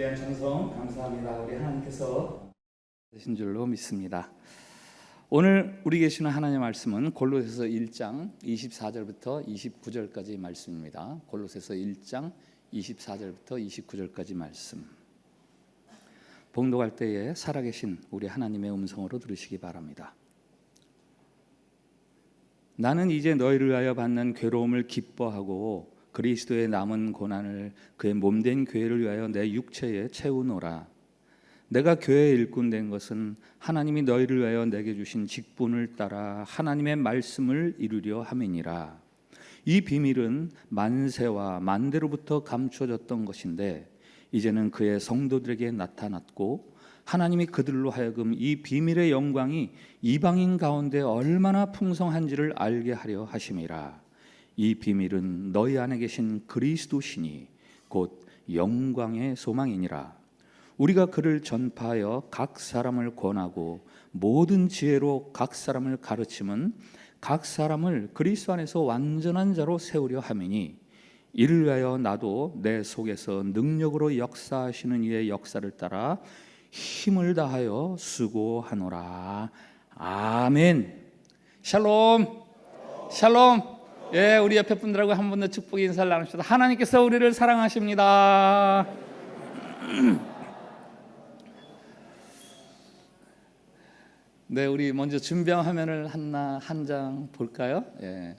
귀한 찬송 감사합니다. 우리 하나님께서 되신 줄로 믿습니다. 오늘 우리 계시는 하나님의 말씀은 골로새서 1장 24절부터 29절까지 말씀입니다. 골로새서 1장 24절부터 29절까지 말씀. 봉독할 때에 살아계신 우리 하나님의 음성으로 들으시기 바랍니다. 나는 이제 너희를 위하여 받는 괴로움을 기뻐하고 그리스도의 남은 고난을 그의 몸된 교회를 위하여 내 육체에 채우노라. 내가 교회의 일꾼 된 것은 하나님이 너희를 위하여 내게 주신 직분을 따라 하나님의 말씀을 이루려 함이니라. 이 비밀은 만세와 만대로부터 감춰졌던 것인데 이제는 그의 성도들에게 나타났고 하나님이 그들로 하여금 이 비밀의 영광이 이방인 가운데 얼마나 풍성한지를 알게 하려 하심이라. 이 비밀은 너희 안에 계신 그리스도시니 곧 영광의 소망이니라. 우리가 그를 전파하여 각 사람을 권하고 모든 지혜로 각 사람을 가르침은 각 사람을 그리스도 안에서 완전한 자로 세우려 함이니 이를 위하여 나도 내 속에서 능력으로 역사하시는 이의 역사를 따라 힘을 다하여 수고하노라. 아멘. 샬롬. 샬롬. 예, 우리 옆에 분들하고 한 번 더 축복 인사를 나눕시다. 하나님께서 우리를 사랑하십니다. 네, 우리 먼저 준비한 화면을 한 장 볼까요? 예.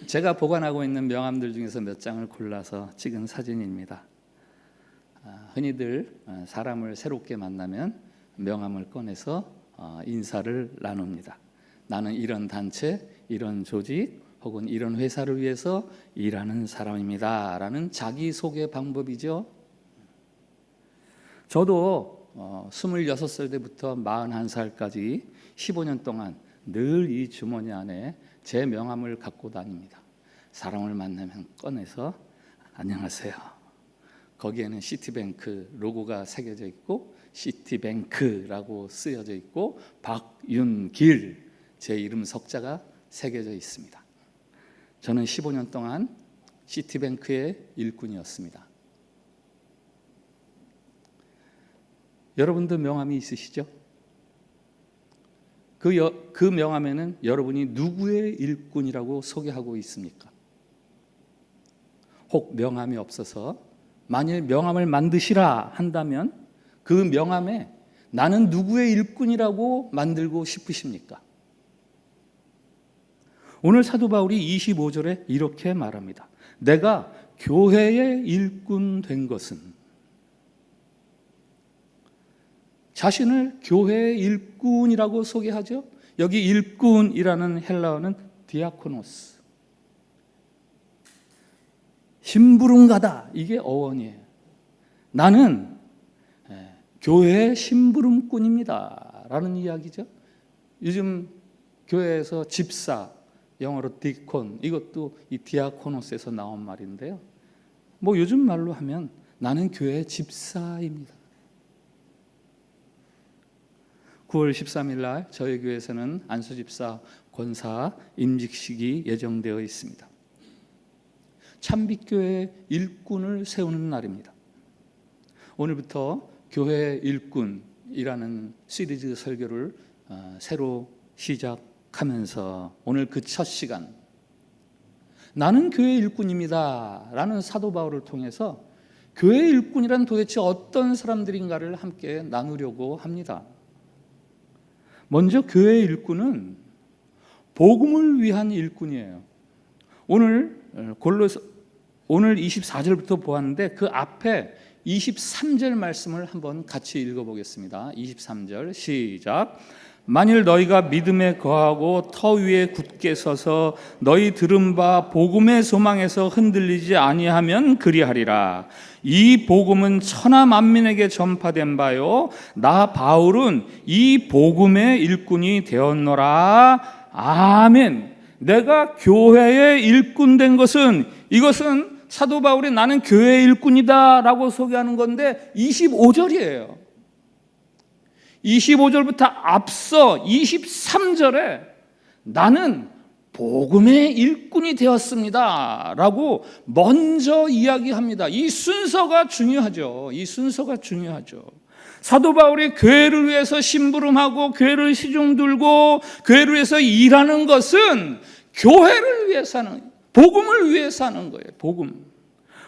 제가 보관하고 있는 명함들 중에서 몇 장을 골라서 찍은 사진입니다. 흔히들 사람을 새롭게 만나면 명함을 꺼내서 인사를 나눕니다. 나는 이런 단체, 이런 조직 혹은 이런 회사를 위해서 일하는 사람입니다 라는 자기소개 방법이죠. 저도 26살 때부터 41살까지 15년 동안 늘 이 주머니 안에 제 명함을 갖고 다닙니다. 사람을 만나면 꺼내서 안녕하세요. 거기에는 시티뱅크 로고가 새겨져 있고 시티뱅크라고 쓰여져 있고 박윤길 제 이름 석자가 새겨져 있습니다. 저는 15년 동안 시티뱅크의 일꾼이었습니다. 여러분도 명함이 있으시죠? 그 명함에는 여러분이 누구의 일꾼이라고 소개하고 있습니까? 혹 명함이 없어서 만일 명함을 만드시라 한다면 그 명함에 나는 누구의 일꾼이라고 만들고 싶으십니까? 오늘 사도 바울이 25절에 이렇게 말합니다. 내가 교회의 일꾼 된 것은, 자신을 교회의 일꾼이라고 소개하죠. 여기 일꾼이라는 헬라어는 디아코노스, 심부름가다, 이게 어원이에요. 나는 교회의 심부름꾼입니다 라는 이야기죠. 요즘 교회에서 집사, 영어로 디콘, 이것도 이 디아코노스에서 나온 말인데요. 뭐 요즘 말로 하면 나는 교회의 집사입니다. 9월 13일 날 저희 교회에서는 안수집사 권사 임직식이 예정되어 있습니다. 참빛교회의 일꾼을 세우는 날입니다. 오늘부터 교회 일꾼이라는 시리즈 설교를 새로 시작하면서 오늘 그 첫 시간, 나는 교회 일꾼입니다 라는 사도 바울을 통해서 교회 일꾼이란 도대체 어떤 사람들인가를 함께 나누려고 합니다. 먼저 교회 일꾼은 복음을 위한 일꾼이에요. 오늘 24절부터 보았는데 그 앞에 23절 말씀을 한번 같이 읽어보겠습니다. 23절 시작. 만일 너희가 믿음에 거하고 터 위에 굳게 서서 너희 들은 바 복음의 소망에서 흔들리지 아니하면 그리하리라. 이 복음은 천하 만민에게 전파된 바요 나 바울은 이 복음의 일꾼이 되었노라. 아멘. 내가 교회의 일꾼 된 것은, 이것은 사도 바울이 나는 교회의 일꾼이다 라고 소개하는 건데 25절이에요 25절부터 앞서 23절에 나는 복음의 일꾼이 되었습니다 라고 먼저 이야기합니다. 이 순서가 중요하죠. 이 순서가 중요하죠. 사도 바울이 교회를 위해서 심부름하고 교회를 시중 들고 교회를 위해서 일하는 것은 교회를 위해서 하는, 복음을 위해서 하는 거예요. 복음.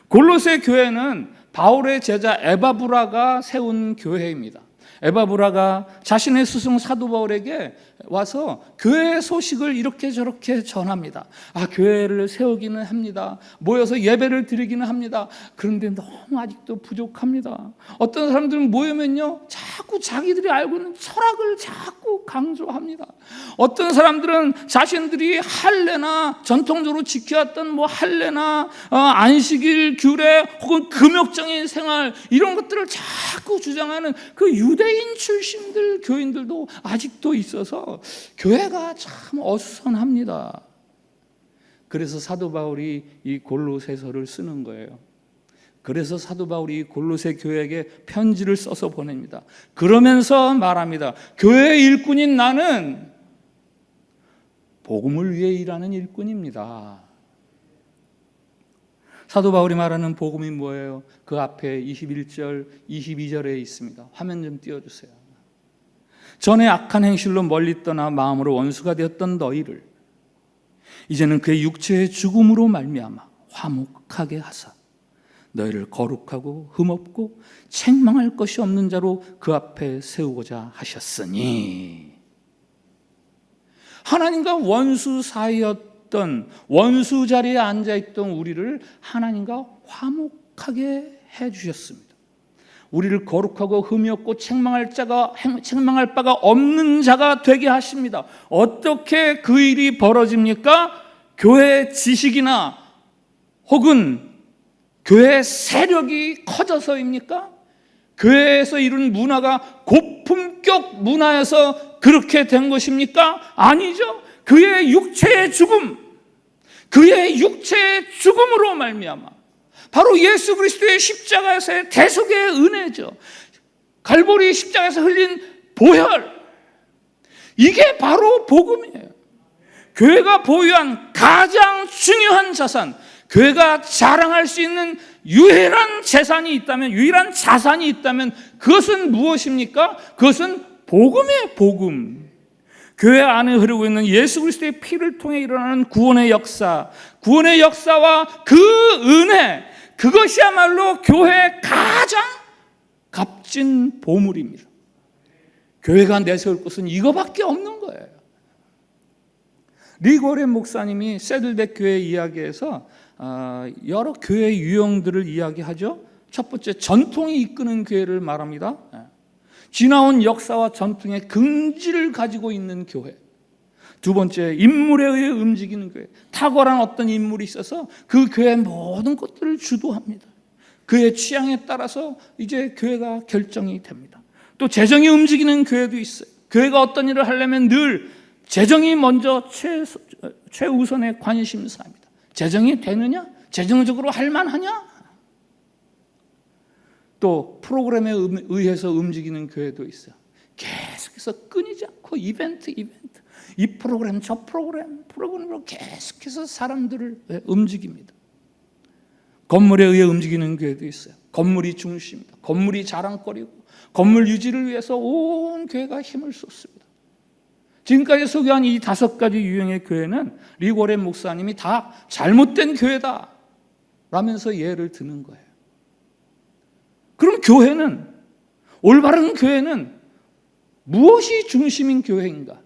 골로새 교회는 바울의 제자 에바브라가 세운 교회입니다. 에바브라가 자신의 스승 사도 바울에게 와서 교회의 소식을 이렇게 저렇게 전합니다. 교회를 세우기는 합니다. 모여서 예배를 드리기는 합니다. 그런데 너무 아직도 부족합니다. 어떤 사람들은 모이면요, 자꾸 자기들이 알고 있는 철학을 자꾸 강조합니다. 어떤 사람들은 자신들이 할례나 전통적으로 지켜왔던 할례나 안식일 규례 혹은 금욕적인 생활, 이런 것들을 자꾸 주장하는 그 유대인 출신들 교인들도 아직도 있어서 교회가 참 어수선합니다. 그래서 사도 바울이 이 골로새서를 쓰는 거예요. 그래서 사도 바울이 골로새 교회에게 편지를 써서 보냅니다. 그러면서 말합니다. 교회의 일꾼인 나는 복음을 위해 일하는 일꾼입니다. 사도 바울이 말하는 복음이 뭐예요? 그 앞에 21절, 22절에 있습니다. 화면 좀 띄워주세요. 전에 악한 행실로 멀리 떠나 마음으로 원수가 되었던 너희를 이제는 그의 육체의 죽음으로 말미암아 화목하게 하사 너희를 거룩하고 흠없고 책망할 것이 없는 자로 그 앞에 세우고자 하셨으니, 하나님과 원수 사이였던, 원수 자리에 앉아있던 우리를 하나님과 화목하게 해주셨습니다. 우리를 거룩하고 흠이 없고 책망할 바가 없는 자가 되게 하십니다. 어떻게 그 일이 벌어집니까? 교회 지식이나 혹은 교회 세력이 커져서입니까? 교회에서 이룬 문화가 고품격 문화여서 그렇게 된 것입니까? 아니죠. 그의 육체의 죽음, 그의 육체의 죽음으로 말미암아, 바로 예수 그리스도의 십자가에서의 대속의 은혜죠. 갈보리 십자가에서 흘린 보혈, 이게 바로 복음이에요. 교회가 보유한 가장 중요한 자산, 교회가 자랑할 수 있는 유일한 재산이 있다면, 유일한 자산이 있다면 그것은 무엇입니까? 그것은 복음의 복음. 교회 안에 흐르고 있는 예수 그리스도의 피를 통해 일어나는 구원의 역사, 구원의 역사와 그 은혜, 그것이야말로 교회의 가장 값진 보물입니다. 교회가 내세울 것은 이거밖에 없는 거예요. 리고렌 목사님이 세들백 교회 이야기에서 여러 교회 유형들을 이야기하죠. 첫 번째, 전통이 이끄는 교회를 말합니다. 지나온 역사와 전통의 긍지를 가지고 있는 교회. 두 번째, 인물에 의해 움직이는 교회. 탁월한 어떤 인물이 있어서 그 교회의 모든 것들을 주도합니다. 그의 취향에 따라서 이제 교회가 결정이 됩니다. 또 재정이 움직이는 교회도 있어요. 교회가 어떤 일을 하려면 늘 재정이 먼저 최우선의 관심사입니다. 재정이 되느냐? 재정적으로 할 만하냐? 또 프로그램에 의해서 움직이는 교회도 있어요. 계속해서 끊이지 않고 이벤트, 이 프로그램 저 프로그램으로 계속해서 사람들을 움직입니다. 건물에 의해 움직이는 교회도 있어요. 건물이 중심입니다. 건물이 자랑거리고 건물 유지를 위해서 온 교회가 힘을 쏟습니다. 지금까지 소개한 이 5가지 유형의 교회는 리고렌 목사님이 다 잘못된 교회다 라면서 예를 드는 거예요. 그럼 교회는, 올바른 교회는 무엇이 중심인 교회인가?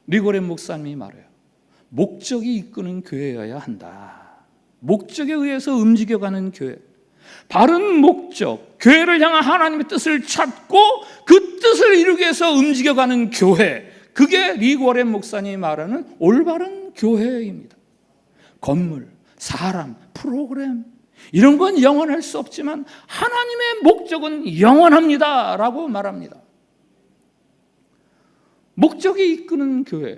리고렌 목사님이 말해요. 목적이 이끄는 교회여야 한다. 목적에 의해서 움직여가는 교회. 바른 목적, 교회를 향한 하나님의 뜻을 찾고 그 뜻을 이루기 위해서 움직여가는 교회, 그게 리고렌 목사님이 말하는 올바른 교회입니다. 건물, 사람, 프로그램, 이런 건 영원할 수 없지만 하나님의 목적은 영원합니다 라고 말합니다. 목적이 이끄는 교회,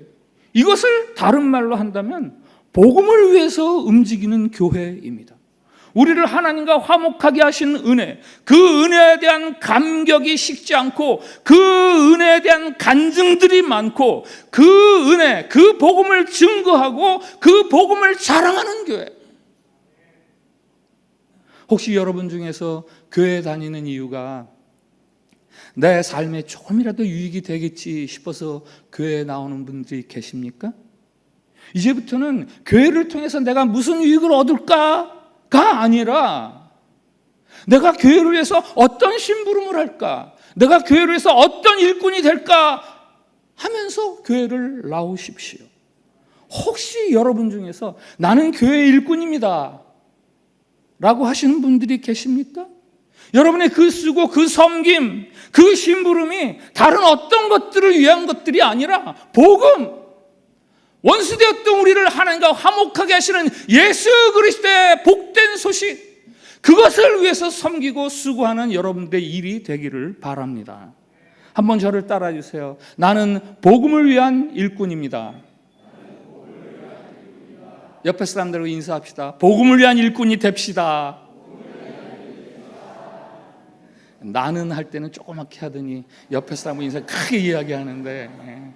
이것을 다른 말로 한다면 복음을 위해서 움직이는 교회입니다. 우리를 하나님과 화목하게 하신 은혜, 그 은혜에 대한 감격이 식지 않고 그 은혜에 대한 간증들이 많고 그 은혜, 그 복음을 증거하고 그 복음을 자랑하는 교회. 혹시 여러분 중에서 교회 다니는 이유가 내 삶에 조금이라도 유익이 되겠지 싶어서 교회에 나오는 분들이 계십니까? 이제부터는 교회를 통해서 내가 무슨 유익을 얻을까가 아니라 내가 교회를 위해서 어떤 심부름을 할까, 내가 교회를 위해서 어떤 일꾼이 될까 하면서 교회를 나오십시오. 혹시 여러분 중에서 나는 교회 일꾼입니다 라고 하시는 분들이 계십니까? 여러분의 그 수고, 그 섬김, 그 심부름이 다른 어떤 것들을 위한 것들이 아니라 복음, 원수되었던 우리를 하나님과 화목하게 하시는 예수 그리스도의 복된 소식, 그것을 위해서 섬기고 수고하는 여러분들의 일이 되기를 바랍니다. 한번 저를 따라 주세요. 나는 복음을 위한 일꾼입니다. 옆에 사람들과 인사합시다. 복음을 위한 일꾼이 됩시다. 나는 할 때는 조그맣게 하더니 옆에 사람과 인사 크게 이야기하는데,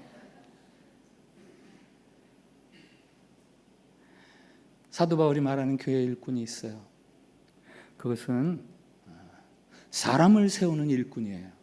사도 바울이 말하는 교회 일꾼이 있어요. 그것은 사람을 세우는 일꾼이에요.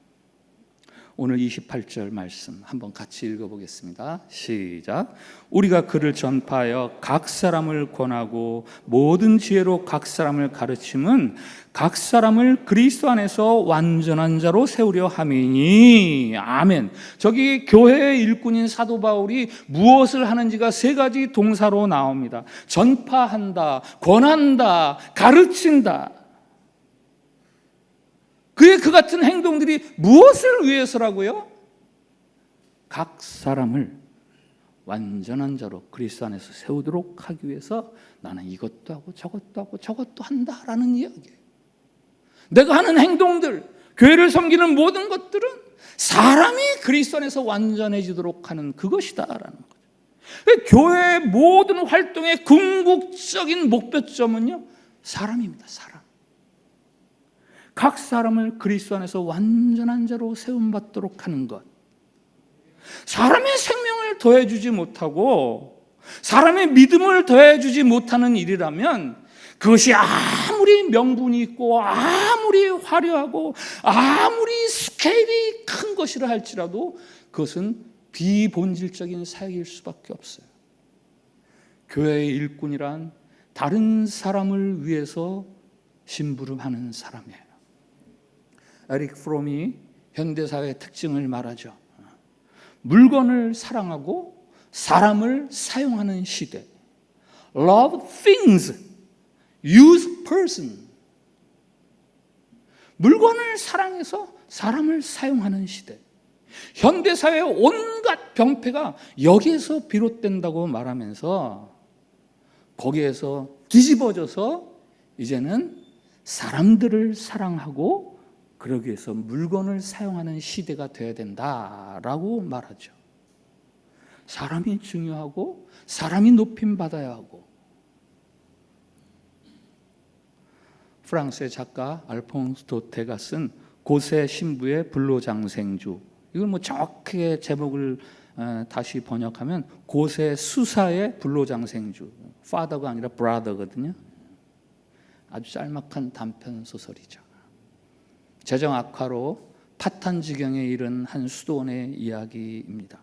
오늘 28절 말씀 한번 같이 읽어보겠습니다. 시작. 우리가 그를 전파하여 각 사람을 권하고 모든 지혜로 각 사람을 가르침은 각 사람을 그리스도 안에서 완전한 자로 세우려 함이니. 아멘. 저기 교회의 일꾼인 사도 바울이 무엇을 하는지가 세 가지 동사로 나옵니다. 전파한다, 권한다, 가르친다. 그의 그 같은 행동들이 무엇을 위해서라고요? 각 사람을 완전한 자로 그리스도 안에서 세우도록 하기 위해서 나는 이것도 하고 저것도 하고 저것도 한다라는 이야기예요. 내가 하는 행동들, 교회를 섬기는 모든 것들은 사람이 그리스도 안에서 완전해지도록 하는 그것이다라는 거죠. 교회의 모든 활동의 궁극적인 목표점은요, 사람입니다. 사람. 각 사람을 그리스도 안에서 완전한 자로 세움받도록 하는 것. 사람의 생명을 더해주지 못하고 사람의 믿음을 더해주지 못하는 일이라면 그것이 아무리 명분이 있고 아무리 화려하고 아무리 스케일이 큰 것이라 할지라도 그것은 비본질적인 사역일 수밖에 없어요. 교회의 일꾼이란 다른 사람을 위해서 심부름하는 사람이에요. 에릭 프롬이 현대사회의 특징을 말하죠. 물건을 사랑하고 사람을 사용하는 시대. Love things, use person. 물건을 사랑해서 사람을 사용하는 시대. 현대사회의 온갖 병폐가 여기에서 비롯된다고 말하면서 거기에서 뒤집어져서 이제는 사람들을 사랑하고 그러기 위해서 물건을 사용하는 시대가 되어야 된다라고 말하죠. 사람이 중요하고 사람이 높임받아야 하고. 프랑스의 작가 알퐁스 도테가 쓴 고세 신부의 불로장생주, 이걸 정확하게 제목을 다시 번역하면 고세 수사의 불로장생주, father가 아니라 brother거든요. 아주 짤막한 단편 소설이죠. 재정 악화로 파탄 지경에 이른 한 수도원의 이야기입니다.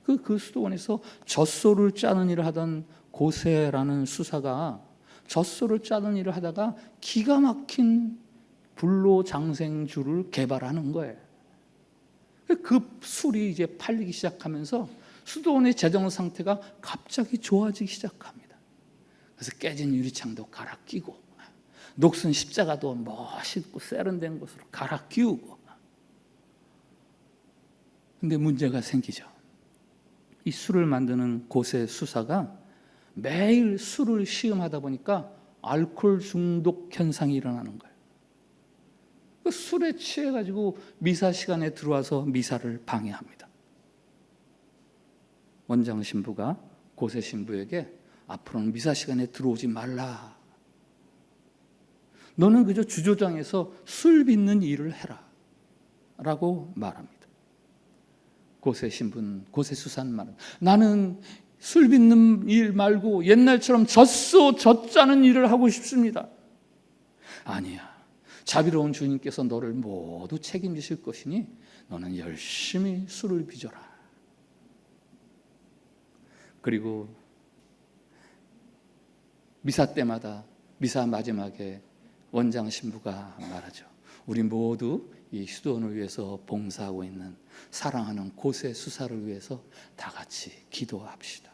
그 수도원에서 젖소를 짜는 일을 하던 고세라는 수사가 젖소를 짜는 일을 하다가 기가 막힌 불로장생주를 개발하는 거예요. 그 술이 이제 팔리기 시작하면서 수도원의 재정 상태가 갑자기 좋아지기 시작합니다. 그래서 깨진 유리창도 갈아 끼고 녹슨 십자가도 멋있고 세련된 것으로 갈아 끼우고. 근데 문제가 생기죠. 이 술을 만드는 고세 수사가 매일 술을 시음하다 보니까 알코올 중독 현상이 일어나는 거예요. 그 술에 취해가지고 미사 시간에 들어와서 미사를 방해합니다. 원장 신부가 고세 신부에게 앞으로는 미사 시간에 들어오지 말라 너는 그저 주조장에서 술 빚는 일을 해라 라고 말합니다. 고세 신분, 고세 수사는 말은 나는 술 빚는 일 말고 옛날처럼 젖자는 일을 하고 싶습니다. 아니야. 자비로운 주님께서 너를 모두 책임지실 것이니 너는 열심히 술을 빚어라. 그리고 미사 때마다 미사 마지막에 원장 신부가 말하죠. 우리 모두 이 수도원을 위해서 봉사하고 있는 사랑하는 고세 수사를 위해서 다 같이 기도합시다.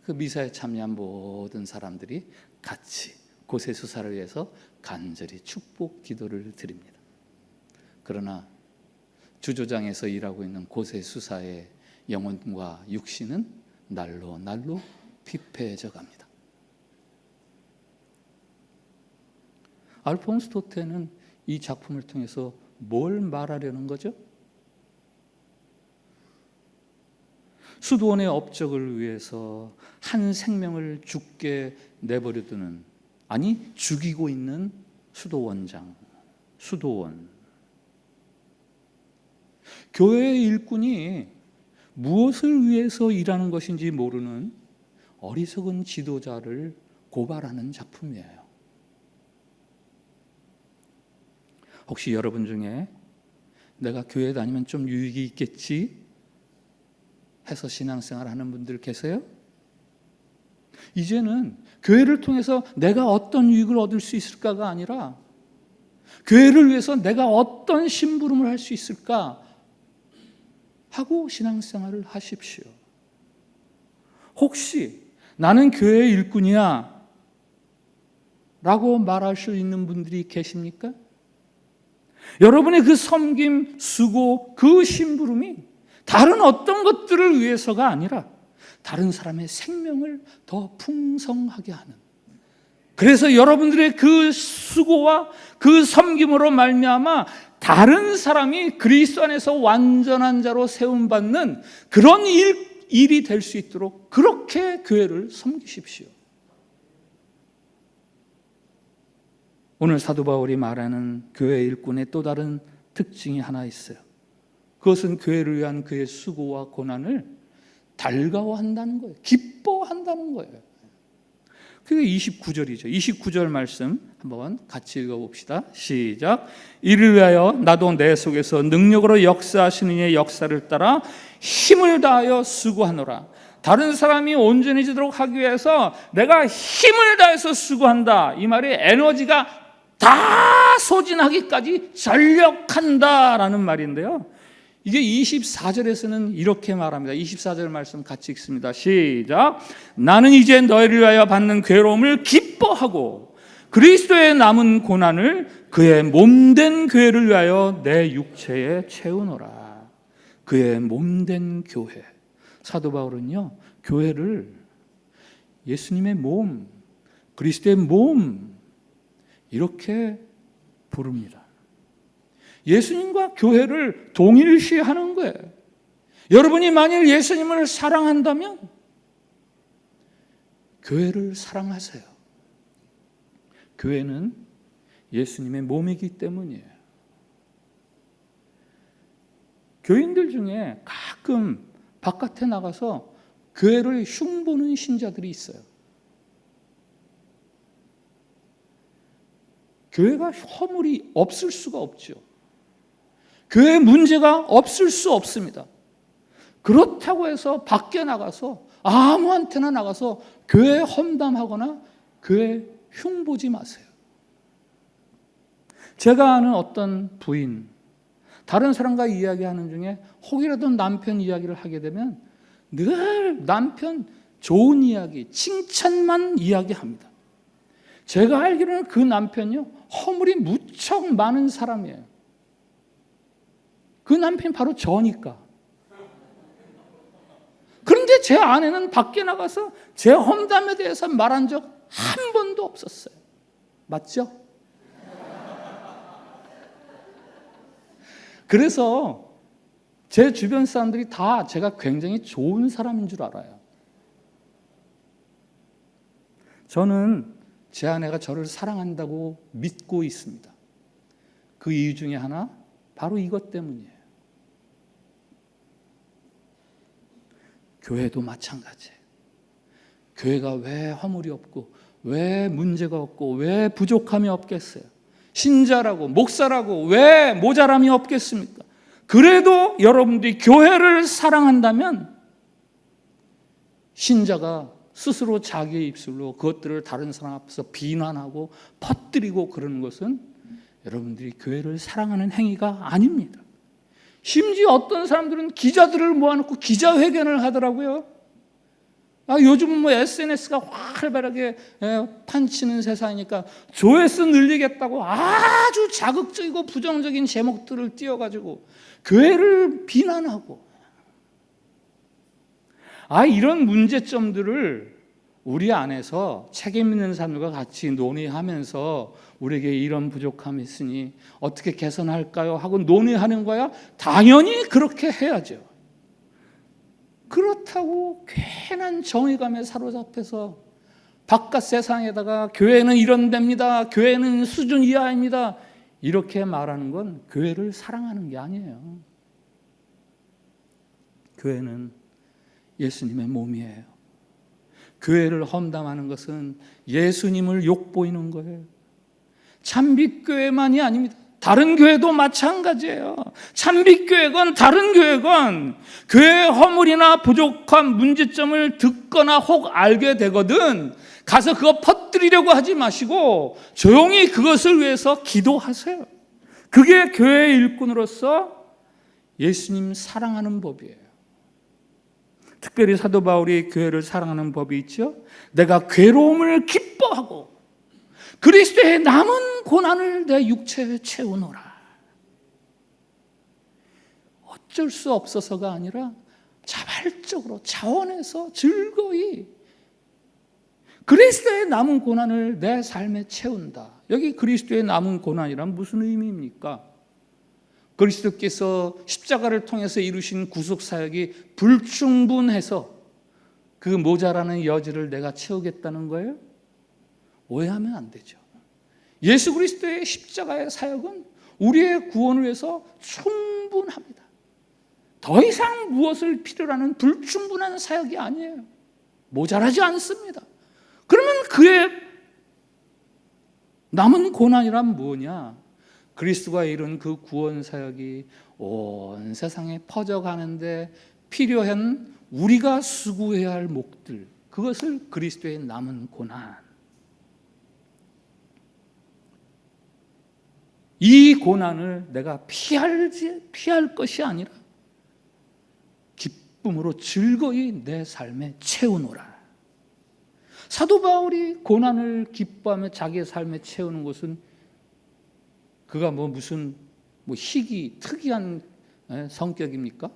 그 미사에 참여한 모든 사람들이 같이 고세 수사를 위해서 간절히 축복 기도를 드립니다. 그러나 주조장에서 일하고 있는 고세 수사의 영혼과 육신은 날로 피폐해져 갑니다. 알폰스 토테는 이 작품을 통해서 뭘 말하려는 거죠? 수도원의 업적을 위해서 한 생명을 죽게 내버려두는, 아니 죽이고 있는 수도원장, 수도원. 교회의 일꾼이 무엇을 위해서 일하는 것인지 모르는 어리석은 지도자를 고발하는 작품이에요. 혹시 여러분 중에 내가 교회 다니면 좀 유익이 있겠지 해서 신앙생활 하는 분들 계세요? 이제는 교회를 통해서 내가 어떤 유익을 얻을 수 있을까가 아니라 교회를 위해서 내가 어떤 심부름을 할 수 있을까 하고 신앙생활을 하십시오. 혹시 나는 교회의 일꾼이야 라고 말할 수 있는 분들이 계십니까? 여러분의 그 섬김, 수고, 그 심부름이 다른 어떤 것들을 위해서가 아니라 다른 사람의 생명을 더 풍성하게 하는, 그래서 여러분들의 그 수고와 그 섬김으로 말미암아 다른 사람이 그리스도 안에서 완전한 자로 세움받는 그런 일이 될 수 있도록 그렇게 교회를 섬기십시오. 오늘 사도 바울이 말하는 교회 일꾼의 또 다른 특징이 하나 있어요. 그것은 교회를 위한 그의 수고와 고난을 달가워한다는 거예요. 기뻐한다는 거예요. 그게 29절이죠. 29절 말씀 한번 같이 읽어봅시다. 시작. 이를 위하여 나도 내 속에서 능력으로 역사하시는 이의 역사를 따라 힘을 다하여 수고하노라. 다른 사람이 온전해지도록 하기 위해서 내가 힘을 다해서 수고한다. 이 말이 에너지가 다 소진하기까지 전력한다라는 말인데요. 이게 24절에서는 이렇게 말합니다. 24절 말씀 같이 읽습니다. 시작. 나는 이제 너희를 위하여 받는 괴로움을 기뻐하고 그리스도의 남은 고난을 그의 몸된 교회를 위하여 내 육체에 채우노라. 그의 몸된 교회. 사도 바울은요, 교회를 예수님의 몸, 그리스도의 몸 이렇게 부릅니다. 예수님과 교회를 동일시하는 거예요. 여러분이 만일 예수님을 사랑한다면 교회를 사랑하세요. 교회는 예수님의 몸이기 때문이에요. 교인들 중에 가끔 바깥에 나가서 교회를 흉보는 신자들이 있어요. 교회가 허물이 없을 수가 없죠. 교회에 문제가 없을 수 없습니다. 그렇다고 해서 밖에 나가서 아무한테나 나가서 교회 험담하거나 교회 흉보지 마세요. 제가 아는 어떤 부인, 다른 사람과 이야기하는 중에 혹이라도 남편 이야기를 하게 되면 늘 남편 좋은 이야기, 칭찬만 이야기합니다. 제가 알기로는 그 남편이요, 허물이 무척 많은 사람이에요. 그 남편이 바로 저니까. 그런데 제 아내는 밖에 나가서 제 험담에 대해서 말한 적 한 번도 없었어요. 맞죠? 그래서 제 주변 사람들이 다 제가 굉장히 좋은 사람인 줄 알아요. 저는 제 아내가 저를 사랑한다고 믿고 있습니다. 그 이유 중에 하나 바로 이것 때문이에요. 교회도 마찬가지예요. 교회가 왜 허물이 없고 왜 문제가 없고 왜 부족함이 없겠어요? 신자라고 목사라고 왜 모자람이 없겠습니까? 그래도 여러분들이 교회를 사랑한다면 신자가 스스로 자기의 입술로 그것들을 다른 사람 앞에서 비난하고 퍼뜨리고 그러는 것은 여러분들이 교회를 사랑하는 행위가 아닙니다. 심지어 어떤 사람들은 기자들을 모아놓고 기자회견을 하더라고요. 요즘은 SNS가 활발하게 판치는 세상이니까 조회수 늘리겠다고 아주 자극적이고 부정적인 제목들을 띄워가지고 교회를 비난하고, 이런 문제점들을 우리 안에서 책임 있는 사람들과 같이 논의하면서 우리에게 이런 부족함이 있으니 어떻게 개선할까요? 하고 논의하는 거야. 당연히 그렇게 해야죠. 그렇다고 괜한 정의감에 사로잡혀서 바깥 세상에다가 교회는 이런 데입니다, 교회는 수준 이하입니다, 이렇게 말하는 건 교회를 사랑하는 게 아니에요. 교회는 예수님의 몸이에요. 교회를 험담하는 것은 예수님을 욕보이는 거예요. 참빛교회만이 아닙니다. 다른 교회도 마찬가지예요. 참빛교회건 다른 교회건 교회의 허물이나 부족한 문제점을 듣거나 혹 알게 되거든 가서 그거 퍼뜨리려고 하지 마시고 조용히 그것을 위해서 기도하세요. 그게 교회의 일꾼으로서 예수님 사랑하는 법이에요. 특별히 사도 바울이 교회를 사랑하는 법이 있죠. 내가 괴로움을 기뻐하고 그리스도의 남은 고난을 내 육체에 채우노라. 어쩔 수 없어서가 아니라 자발적으로 자원해서 즐거이 그리스도의 남은 고난을 내 삶에 채운다. 여기 그리스도의 남은 고난이란 무슨 의미입니까? 그리스도께서 십자가를 통해서 이루신 구속사역이 불충분해서 그 모자라는 여지를 내가 채우겠다는 거예요? 오해하면 안 되죠. 예수 그리스도의 십자가의 사역은 우리의 구원을 위해서 충분합니다. 더 이상 무엇을 필요로 하는 불충분한 사역이 아니에요. 모자라지 않습니다. 그러면 그의 남은 고난이란 뭐냐? 그리스도가 이룬 그 구원 사역이 온 세상에 퍼져가는데 필요한 우리가 수고해야 할 몫들, 그것을 그리스도의 남은 고난, 이 고난을 내가 피할 것이 아니라 기쁨으로 즐거이 내 삶에 채우노라. 사도 바울이 고난을 기뻐하며 자기의 삶에 채우는 것은 그가 무슨 희귀 특이한 성격입니까?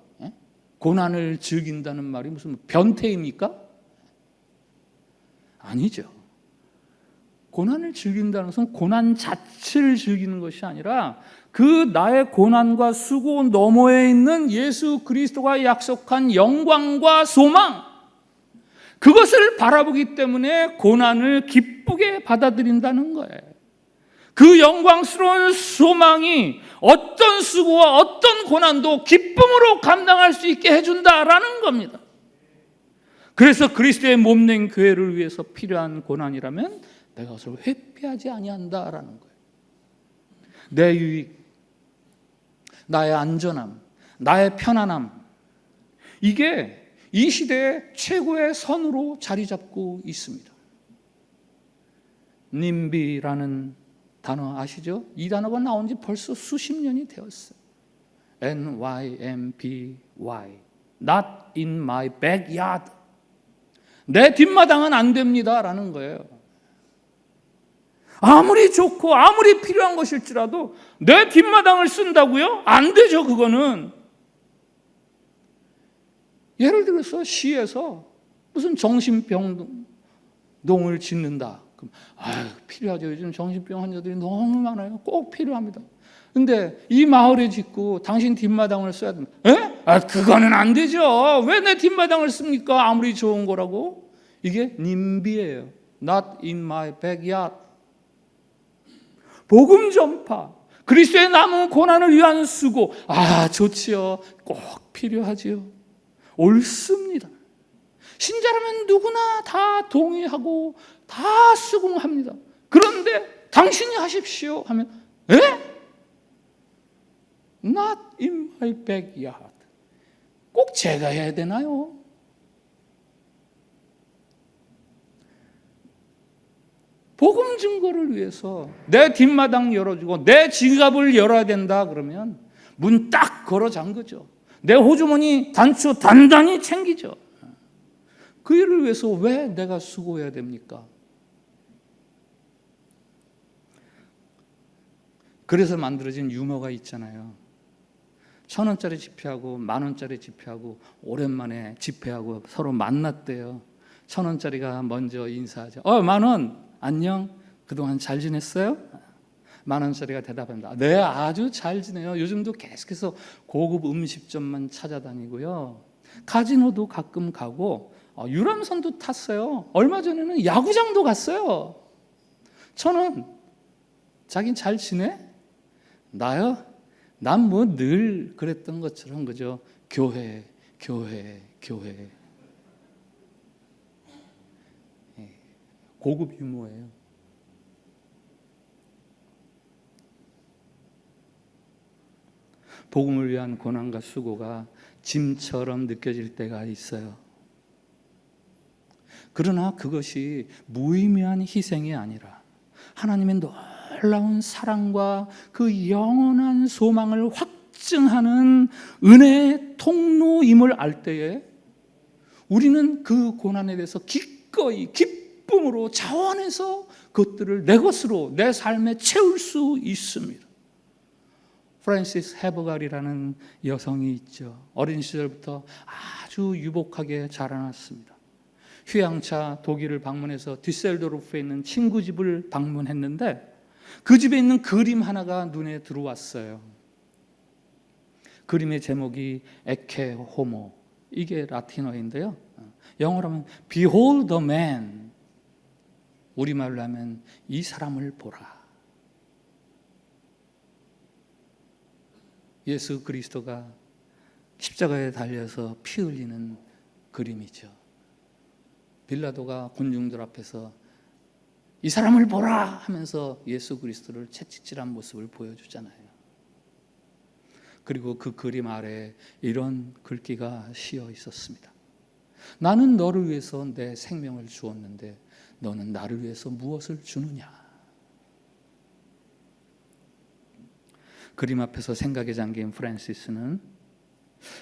고난을 즐긴다는 말이 무슨 변태입니까? 아니죠. 고난을 즐긴다는 것은 고난 자체를 즐기는 것이 아니라 그 나의 고난과 수고 너머에 있는 예수 그리스도가 약속한 영광과 소망, 그것을 바라보기 때문에 고난을 기쁘게 받아들인다는 거예요. 그 영광스러운 소망이 어떤 수고와 어떤 고난도 기쁨으로 감당할 수 있게 해준다라는 겁니다. 그래서 그리스도의 몸된 교회를 위해서 필요한 고난이라면 내가 그것을 회피하지 아니한다라는 거예요. 내 유익, 나의 안전함, 나의 편안함, 이게 이 시대의 최고의 선으로 자리 잡고 있습니다. 님비라는 단어 아시죠? 이 단어가 나온 지 벌써 수십 년이 되었어요. NYMBY, Not in my backyard. 내 뒷마당은 안 됩니다 라는 거예요. 아무리 좋고 아무리 필요한 것일지라도 내 뒷마당을 쓴다고요? 안 되죠. 그거는 예를 들어서 시에서 무슨 정신병동을 짓는다. 필요하죠. 요즘 정신병 환자들이 너무 많아요. 꼭 필요합니다. 근데 이 마을에 짓고 당신 뒷마당을 써야 됩니다. 그거는 안 되죠. 왜 내 뒷마당을 씁니까? 아무리 좋은 거라고. 이게 님비예요. Not in my backyard. 복음 전파, 그리스도의 남은 고난을 위한 수고, 좋지요. 꼭 필요하지요. 옳습니다. 신자라면 누구나 다 동의하고 다 수긍합니다. 그런데 당신이 하십시오 하면 Not in my backyard. 꼭 제가 해야 되나요? 복음 증거를 위해서 내 뒷마당 열어주고 내 지갑을 열어야 된다 그러면 문 딱 걸어 잠그죠. 내 호주머니 단추 단단히 챙기죠. 그 일을 위해서 왜 내가 수고해야 됩니까? 그래서 만들어진 유머가 있잖아요. 1,000원짜리 지폐하고 10,000원짜리 지폐하고 오랜만에 지폐하고 서로 만났대요. 1,000원짜리가 먼저 인사하죠. 10,000원 안녕, 그동안 잘 지냈어요? 10,000원짜리가 대답합니다. 네, 아주 잘 지내요. 요즘도 계속해서 고급 음식점만 찾아다니고요. 카지노도 가끔 가고 유람선도 탔어요. 얼마 전에는 야구장도 갔어요. 1,000원, 자긴 잘 지내? 나요? 난 뭐 늘 그랬던 것처럼 그죠? 교회. 고급 유머예요. 복음을 위한 고난과 수고가 짐처럼 느껴질 때가 있어요. 그러나 그것이 무의미한 희생이 아니라 하나님의 놀라운 사랑과 그 영원한 소망을 확증하는 은혜의 통로임을 알 때에 우리는 그 고난에 대해서 기꺼이 기쁨으로 자원해서 그것들을 내 것으로 내 삶에 채울 수 있습니다. 프란시스 헤버갈이라는 여성이 있죠. 어린 시절부터 아주 유복하게 자라났습니다. 휴양차 독일을 방문해서 디셀도르프에 있는 친구 집을 방문했는데 그 집에 있는 그림 하나가 눈에 들어왔어요. 그림의 제목이 에케 호모, 이게 라틴어인데요. 영어로 하면 Behold the man, 우리말로 하면 이 사람을 보라. 예수 그리스도가 십자가에 달려서 피 흘리는 그림이죠. 빌라도가 군중들 앞에서 이 사람을 보라 하면서 예수 그리스도를 채찍질한 모습을 보여주잖아요. 그리고 그 그림 아래에 이런 글귀가 씌어 있었습니다. 나는 너를 위해서 내 생명을 주었는데 너는 나를 위해서 무엇을 주느냐? 그림 앞에서 생각에 잠긴 프란시스는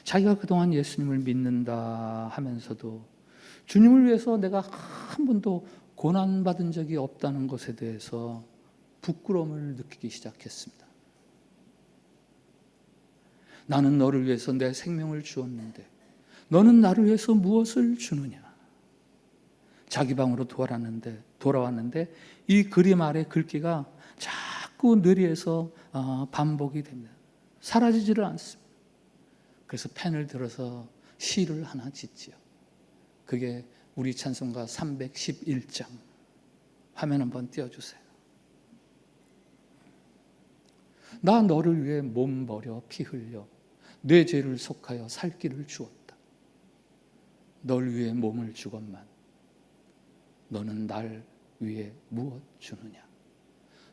자기가 그동안 예수님을 믿는다 하면서도 주님을 위해서 내가 한 번도 고난받은 적이 없다는 것에 대해서 부끄러움을 느끼기 시작했습니다. 나는 너를 위해서 내 생명을 주었는데 너는 나를 위해서 무엇을 주느냐? 자기 방으로 돌아왔는데 이 그림 아래 글귀가 자꾸 뇌리에서 반복이 됩니다. 사라지지를 않습니다. 그래서 펜을 들어서 시를 하나 짓지요. 그게 우리 찬송가 311장. 화면 한번 띄워주세요. 나 너를 위해 몸 버려 피 흘려 내 죄를 속하여 살 길을 주었다. 널 위해 몸을 주건만 너는 날 위해 무엇 주느냐?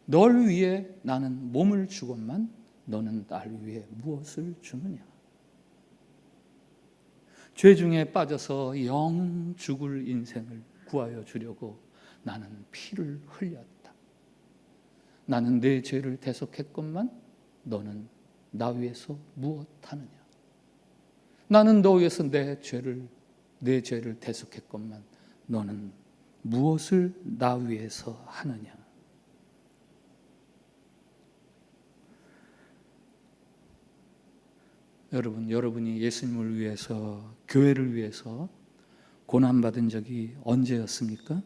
널 위해 나는 몸을 주건만 너는 날 위해 무엇을 주느냐? 죄 중에 빠져서 영 죽을 인생을 구하여 주려고 나는 피를 흘렸다. 나는 내 죄를 대속했건만 너는 나 위해서 무엇 하느냐? 나는 너 위해서 내 죄를 대속했건만 너는 무엇을 나 위해서 하느냐? 여러분이 예수님을 위해서, 교회를 위해서 고난받은 적이 언제였습니까?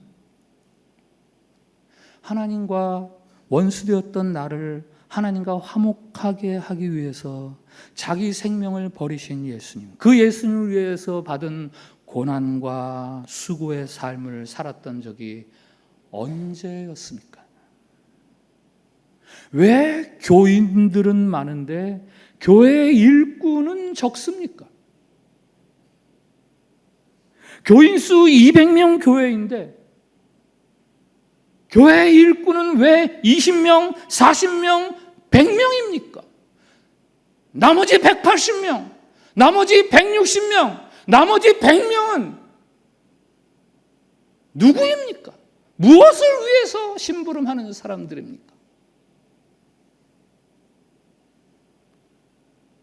하나님과 원수되었던 나를 하나님과 화목하게 하기 위해서 자기 생명을 버리신 예수님, 그 예수님을 위해서 받은 고난과 수고의 삶을 살았던 적이 언제였습니까? 왜 교인들은 많은데 교회 일꾼은 적습니까? 교인 수 200명 교회인데 교회 일꾼은 왜 20명, 40명, 100명입니까? 나머지 180명, 나머지 160명, 나머지 100명은 누구입니까? 무엇을 위해서 심부름하는 사람들입니까?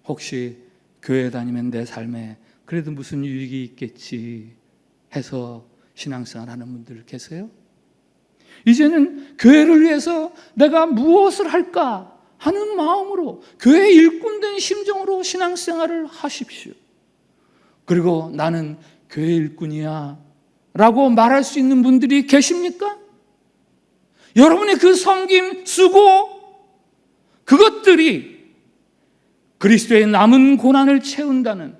혹시 교회 다니면 내 삶에 그래도 무슨 유익이 있겠지 해서 신앙생활 하는 분들 계세요? 이제는 교회를 위해서 내가 무엇을 할까 하는 마음으로 교회 일꾼된 심정으로 신앙생활을 하십시오. 그리고 나는 교회 일꾼이야 라고 말할 수 있는 분들이 계십니까? 여러분의 그 섬김, 수고, 그것들이 그리스도의 남은 고난을 채운다는,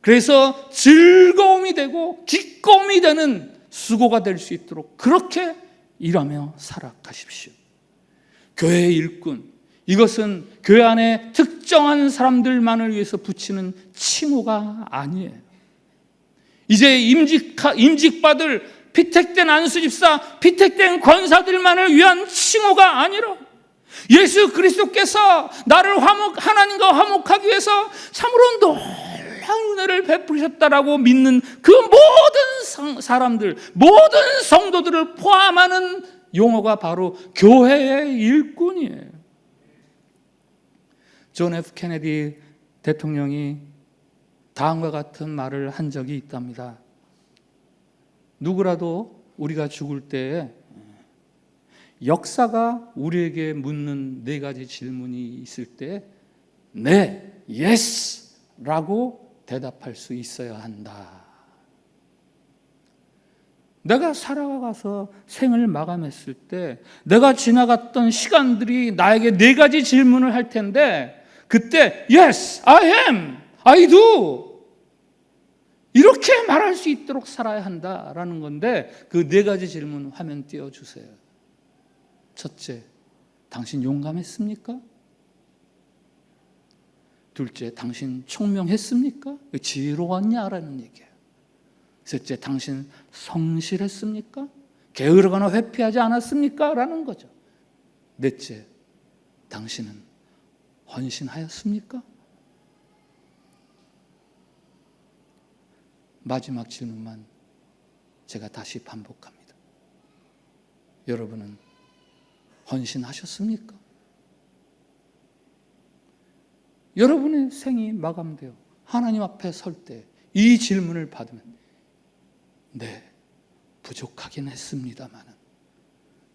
그래서 즐거움이 되고 기꺼움이 되는 수고가 될 수 있도록 그렇게 일하며 살아가십시오. 교회의 일꾼, 이것은 교회 안에 특정한 사람들만을 위해서 붙이는 칭호가 아니에요. 이제 임직받을 피택된 안수집사, 피택된 권사들만을 위한 칭호가 아니라 예수 그리스도께서 나를 하나님과 화목하기 위해서 참으로 놀라운 은혜를 베푸셨다라고 믿는 그 모든 사람들, 모든 성도들을 포함하는 용어가 바로 교회의 일꾼이에요. 존 F 케네디 대통령이 다음과 같은 말을 한 적이 있답니다. 누구라도 우리가 죽을 때에 역사가 우리에게 묻는 4가지 질문이 있을 때 네, yes 라고 대답할 수 있어야 한다. 내가 살아가서 생을 마감했을 때 내가 지나갔던 시간들이 나에게 4가지 질문을 할 텐데 그때 yes, I am, I do 이렇게 말할 수 있도록 살아야 한다라는 건데 그 4가지 질문 화면 띄워주세요. 첫째, 당신 용감했습니까? 둘째, 당신 총명했습니까? 지혜로웠냐라는 얘기예요. 셋째, 당신 성실했습니까? 게으르거나 회피하지 않았습니까? 라는 거죠. 넷째, 당신은 헌신하였습니까? 마지막 질문만 제가 다시 반복합니다. 여러분은 헌신하셨습니까? 여러분의 생이 마감되어 하나님 앞에 설 때 이 질문을 받으면 네, 부족하긴 했습니다만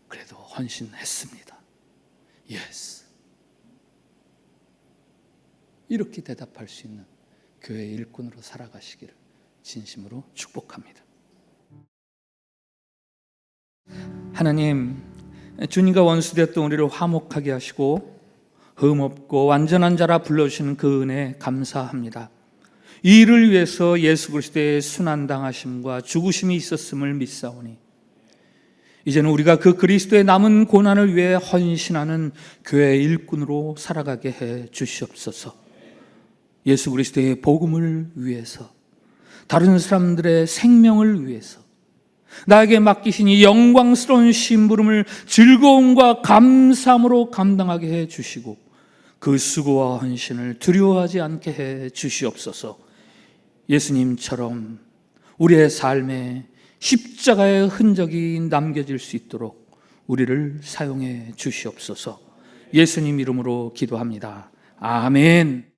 그래도 헌신했습니다. Yes. 이렇게 대답할 수 있는 교회 일꾼으로 살아가시기를 진심으로 축복합니다. 하나님, 주님과 원수되었던 우리를 화목하게 하시고 흠없고 완전한 자라 불러주시는 그 은혜 감사합니다. 이 일을 위해서 예수 그리스도의 순환당하심과 죽으심이 있었음을 믿사오니 이제는 우리가 그 그리스도의 남은 고난을 위해 헌신하는 교회의 일꾼으로 살아가게 해 주시옵소서. 예수 그리스도의 복음을 위해서, 다른 사람들의 생명을 위해서 나에게 맡기신 이 영광스러운 심부름을 즐거움과 감사함으로 감당하게 해 주시고 그 수고와 헌신을 두려워하지 않게 해 주시옵소서. 예수님처럼 우리의 삶에 십자가의 흔적이 남겨질 수 있도록 우리를 사용해 주시옵소서. 예수님 이름으로 기도합니다. 아멘.